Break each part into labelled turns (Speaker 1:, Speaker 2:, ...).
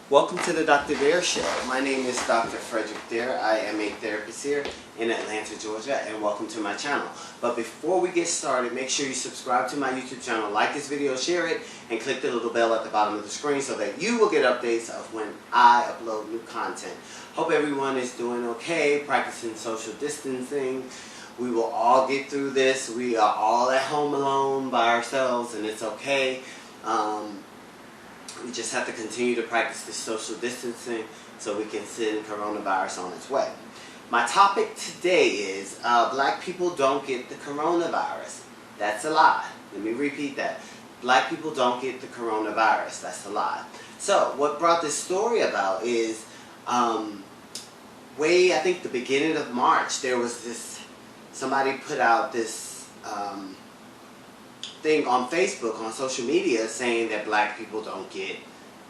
Speaker 1: Welcome to the Dr. Dare Show. My name is Dr. Frederick Dare. I am a therapist here in Atlanta, Georgia, and welcome to my channel. But before we get started, make sure you subscribe to my YouTube channel, like this video, share it, and click the little bell at the bottom of the screen so that you will get updates of when I upload new content. Hope everyone is doing okay, practicing social distancing. We will all get through this. We are all at home alone by ourselves, and it's okay. We just have to continue to practice this social distancing so we can send coronavirus on its way. My topic today is black people don't get the coronavirus. That's a lie. Let me repeat that. Black people don't get the coronavirus. That's a lie. So what brought this story about is I think the beginning of March, there was this, somebody put out this thing on Facebook, on social media, saying that black people don't get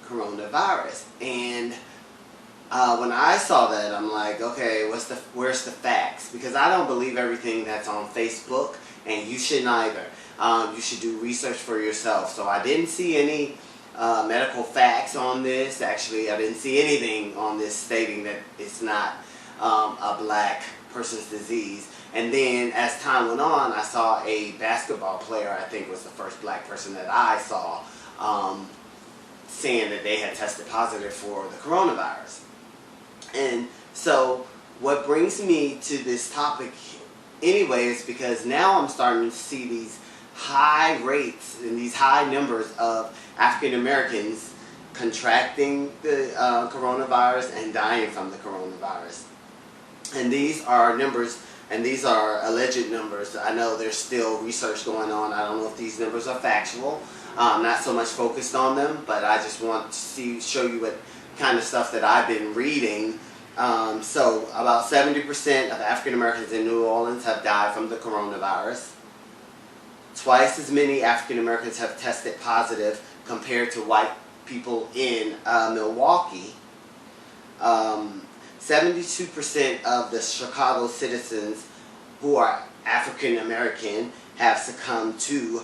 Speaker 1: coronavirus. And when I saw that, I'm like, okay, where's the facts? Because I don't believe everything that's on Facebook, and you shouldn't either. You should do research for yourself. So I didn't see any medical facts on this. Actually, I didn't see anything on this stating that it's not a black person's disease. And then as time went on, I saw a basketball player, I think was the first black person that I saw, saying that they had tested positive for the coronavirus. And so what brings me to this topic anyway is because now I'm starting to see these high rates and these high numbers of African Americans contracting the coronavirus and dying from the coronavirus. And these are numbers, and these are alleged numbers. I know there's still research going on. I don't know if these numbers are factual. I'm not so much focused on them, but I just want to show you what kind of stuff that I've been reading. So about 70% of African Americans in New Orleans have died from the coronavirus. Twice as many African Americans have tested positive compared to white people in Milwaukee. 72% of the Chicago citizens who are African American have succumbed to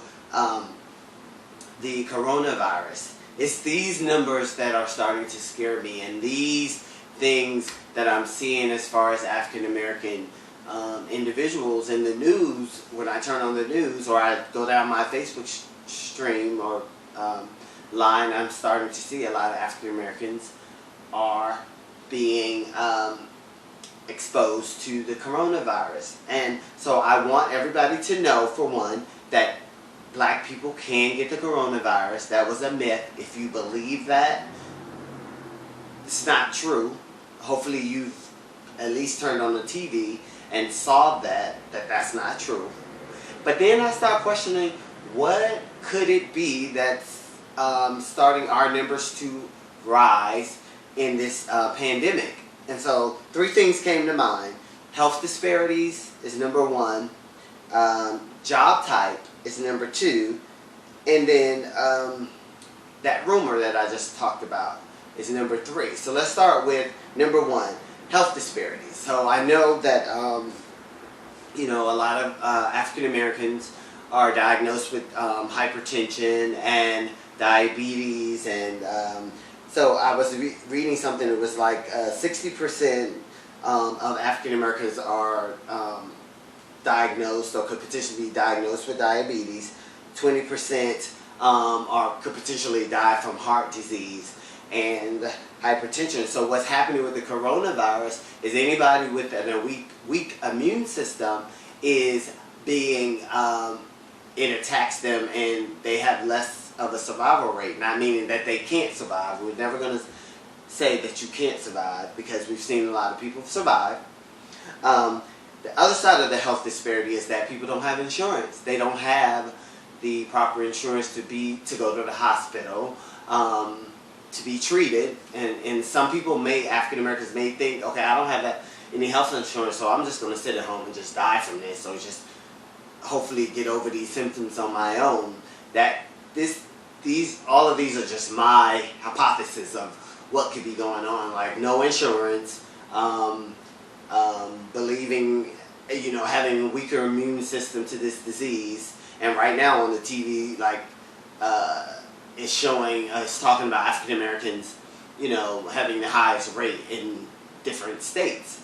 Speaker 1: the coronavirus. It's these numbers that are starting to scare me, and these things that I'm seeing as far as African American individuals in the news. When I turn on the news or I go down my Facebook stream or line, I'm starting to see a lot of African Americans are being exposed to the coronavirus. And so I want everybody to know, for one, that black people can get the coronavirus. That was a myth. If you believe that, it's not true. Hopefully you've at least turned on the TV and saw that's not true. But then I start questioning, what could it be that's starting our numbers to rise in this pandemic? And so 3 things came to mind. Health disparities is number 1. Job type is number 2. And then that rumor that I just talked about is number 3. So let's start with number 1, health disparities. So I know that you know, a lot of African Americans are diagnosed with hypertension and diabetes, and so I was reading something that was like 60% of African Americans are diagnosed or could potentially be diagnosed with diabetes. 20% could potentially die from heart disease and hypertension. So what's happening with the coronavirus is anybody with a weak immune system is being, it attacks them and they have less of a survival rate. Not meaning that they can't survive. We're never going to say that you can't survive, because we've seen a lot of people survive. The other side of the health disparity is that people don't have insurance. They don't have the proper insurance to go to the hospital, to be treated. And some people African Americans may think, okay, I don't have any health insurance, so I'm just going to sit at home and just die from this, or just hopefully get over these symptoms on my own. All of these are just my hypothesis of what could be going on, like no insurance, believing, you know, having a weaker immune system to this disease. And right now on the TV, like, it's showing, it's talking about African Americans you know, having the highest rate in different states.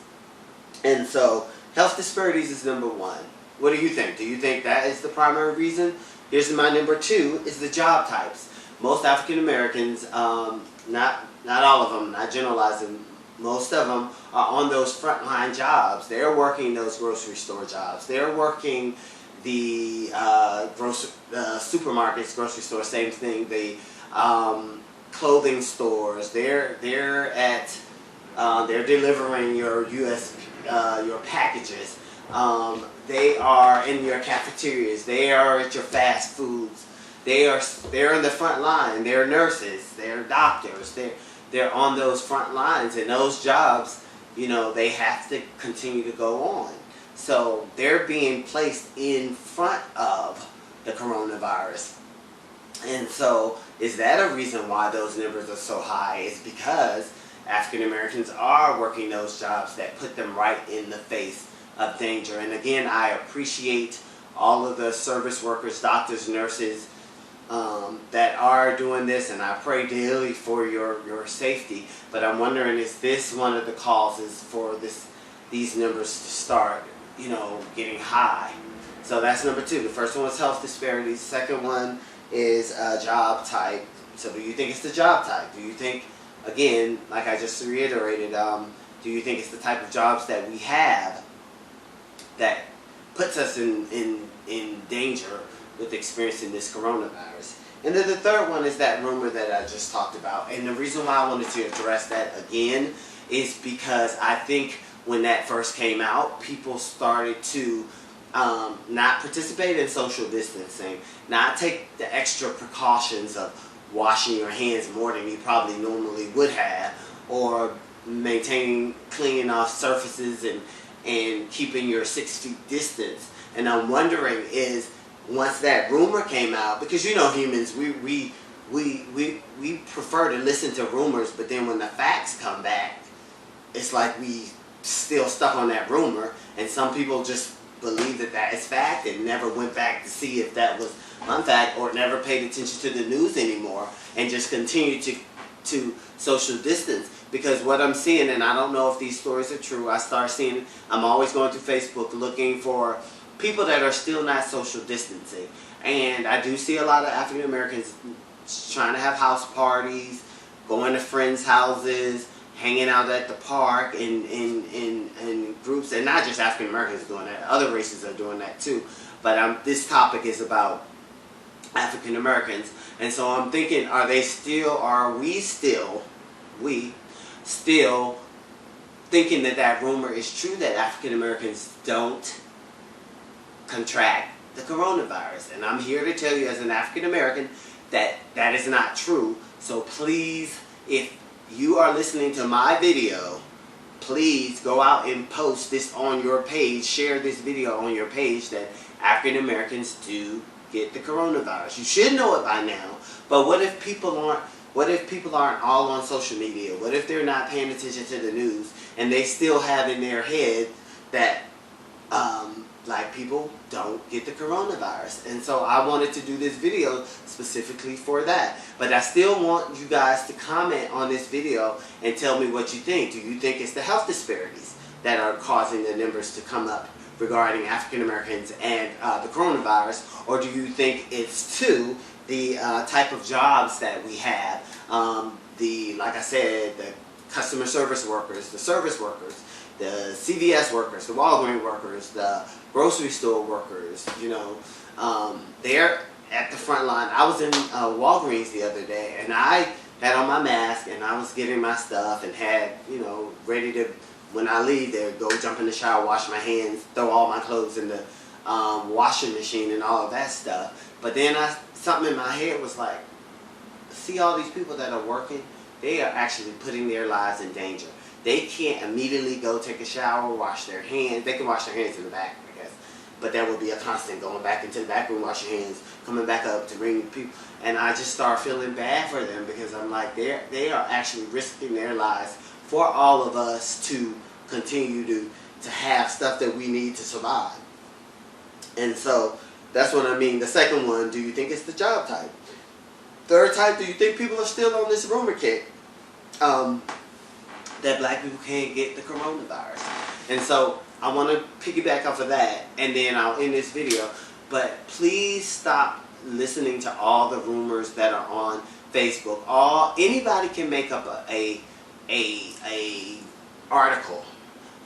Speaker 1: And so health disparities is number one. What do you think? Do you think that is the primary reason? Here's my number two, is the job types. Most African Americans, not all of them, not generalizing, most of them are on those frontline jobs. They're working those grocery store jobs. They're working the supermarkets, grocery stores, same thing. The clothing stores. They're delivering your your packages. They are in your cafeterias. They are at your fast foods. They're in the front line. They're nurses. They're doctors. They're on those front lines, and those jobs, you know, they have to continue to go on. So they're being placed in front of the coronavirus. And so is that a reason why those numbers are so high? Is because African Americans are working those jobs that put them right in the face of danger. And again, I appreciate all of the service workers, doctors, nurses, that are doing this, and I pray daily for your safety. But I'm wondering, is this one of the causes for these numbers to start, you know, getting high? So that's number two. The first one was health disparities. Second one is job type. So do you think it's the job type? Do you think, again, like I just reiterated, do you think it's the type of jobs that we have that puts us in danger with experiencing this coronavirus? And then the third one is that rumor that I just talked about. And the reason why I wanted to address that again is because I think when that first came out, people started to not participate in social distancing, not take the extra precautions of washing your hands more than you probably normally would have, or maintaining, cleaning off surfaces and keeping your 6 feet distance. And I'm wondering, is once that rumor came out, because you know humans, we prefer to listen to rumors, but then when the facts come back, it's like we still stuck on that rumor, and some people just believe that is fact and never went back to see if that was unfact, or never paid attention to the news anymore and just continued to social distance. Because what I'm seeing, and I don't know if these stories are true, I'm always going through Facebook looking for people that are still not social distancing. And I do see a lot of African Americans trying to have house parties, going to friends' houses, hanging out at the park in groups, and not just African Americans doing that, other races are doing that too. But this topic is about African Americans, and so I'm thinking, are we still thinking that rumor is true, that African Americans don't contract the coronavirus? And I'm here to tell you, as an African American, that is not true. So please, if you are listening to my video, please go out and post this on your page, share this video on your page, that African Americans do get the coronavirus. You should know it by now, but what if people aren't all on social media? What if they're not paying attention to the news, and they still have in their head that black people don't get the coronavirus? And so I wanted to do this video specifically for that. But I still want you guys to comment on this video and tell me what you think. Do you think it's the health disparities that are causing the numbers to come up regarding African Americans and the coronavirus? Or do you think it's the type of jobs that we have? Like I said, the customer service workers, the service workers, the CVS workers, the Walgreens workers, the grocery store workers, you know, they're at the front line. I was in Walgreens the other day, and I had on my mask, and I was getting my stuff, and had, you know, ready to, when I leave there, go jump in the shower, wash my hands, throw all my clothes in the washing machine and all of that stuff. But then something in my head was like, see all these people that are working? They are actually putting their lives in danger. They can't immediately go take a shower, wash their hands. They can wash their hands in the back, I guess. But that would be a constant, going back into the back room, wash your hands, coming back up to bring people. And I just start feeling bad for them, because I'm like, they are actually risking their lives for all of us to continue to have stuff that we need to survive. And so that's what I mean. The second one, do you think it's the job type? Third type, do you think people are still on this rumor kick? that black people can't get the coronavirus. And so I want to piggyback off of that, and then I'll end this video. But please stop listening to all the rumors that are on Facebook. Anybody can make up a article.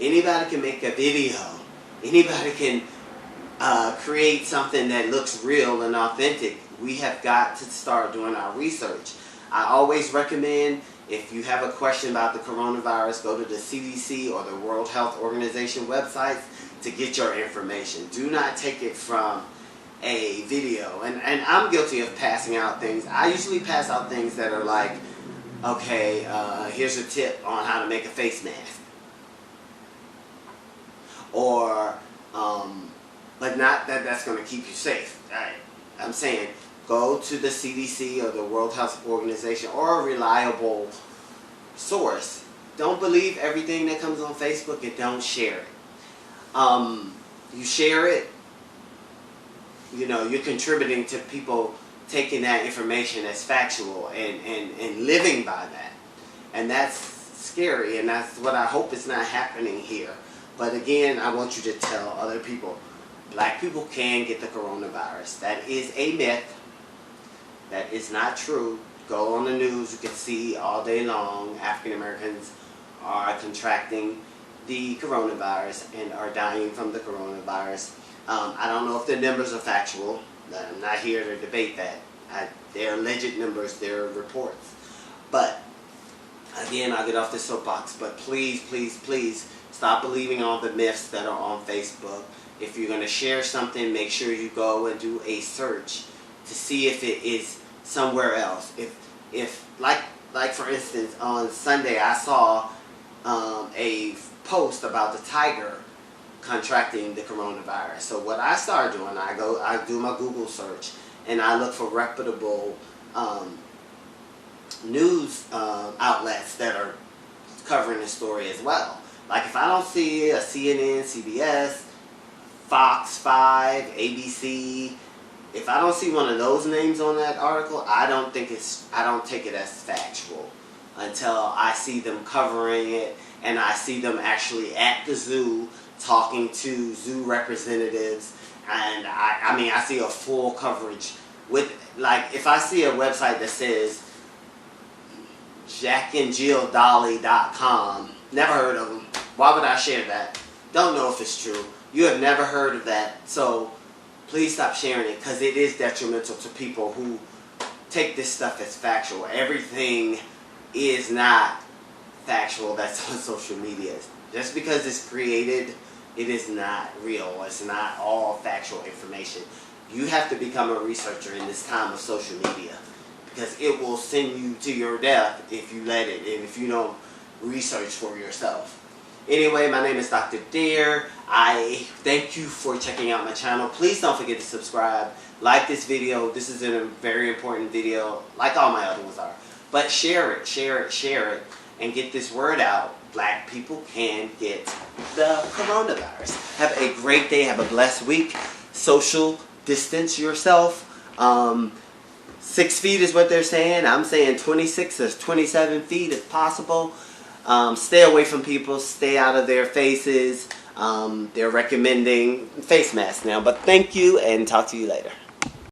Speaker 1: Anybody can make a video. Anybody can create something that looks real and authentic. We have got to start doing our research. I always recommend, if you have a question about the coronavirus, go to the CDC or the World Health Organization websites to get your information. Do not take it from a video. And I'm guilty of passing out things. I usually pass out things that are like, okay, here's a tip on how to make a face mask. Or, but not that that's going to keep you safe. I'm saying go to the CDC or the World Health Organization or a reliable source. Don't believe everything that comes on Facebook, and don't share it. You share it, you know, you're contributing to people taking that information as factual and living by that. And that's scary, and that's what I hope is not happening here. But again, I want you to tell other people, black people can get the coronavirus. That is a myth. That is not true. Go on the news, you can see all day long African Americans are contracting the coronavirus and are dying from the coronavirus. I don't know if the numbers are factual. I'm not here to debate that. They're alleged numbers, they're reports. But again, I'll get off this soapbox, but please, please, please stop believing all the myths that are on Facebook. If you're going to share something, make sure you go and do a search to see if it is somewhere else. If like for instance, on Sunday I saw a post about the tiger contracting the coronavirus. So what I started doing, I do my Google search and I look for reputable news outlets that are covering the story as well. Like if I don't see a CNN, CBS, Fox 5, ABC, if I don't see one of those names on that article, I don't take it as factual until I see them covering it and I see them actually at the zoo talking to zoo representatives, and I see a full coverage with, like, if I see a website that says jackandjilldolly.com, never heard of them. Why would I share that? Don't know if it's true. You have never heard of that, so please stop sharing it, because it is detrimental to people who take this stuff as factual. Everything is not factual that's on social media. Just because it's created, it is not real. It's not all factual information. You have to become a researcher in this time of social media, because it will send you to your death if you let it, and if you don't research for yourself. Anyway, my name is Dr. Dare. I thank you for checking out my channel. Please don't forget to subscribe. Like this video. This is a very important video, like all my other ones are. But share it, share it, share it, and get this word out. Black people can get the coronavirus. Have a great day. Have a blessed week. Social distance yourself. 6 feet is what they're saying. I'm saying 26 or 27 feet if possible. Stay away from people. Stay out of their faces. They're recommending face masks now. But thank you, and talk to you later.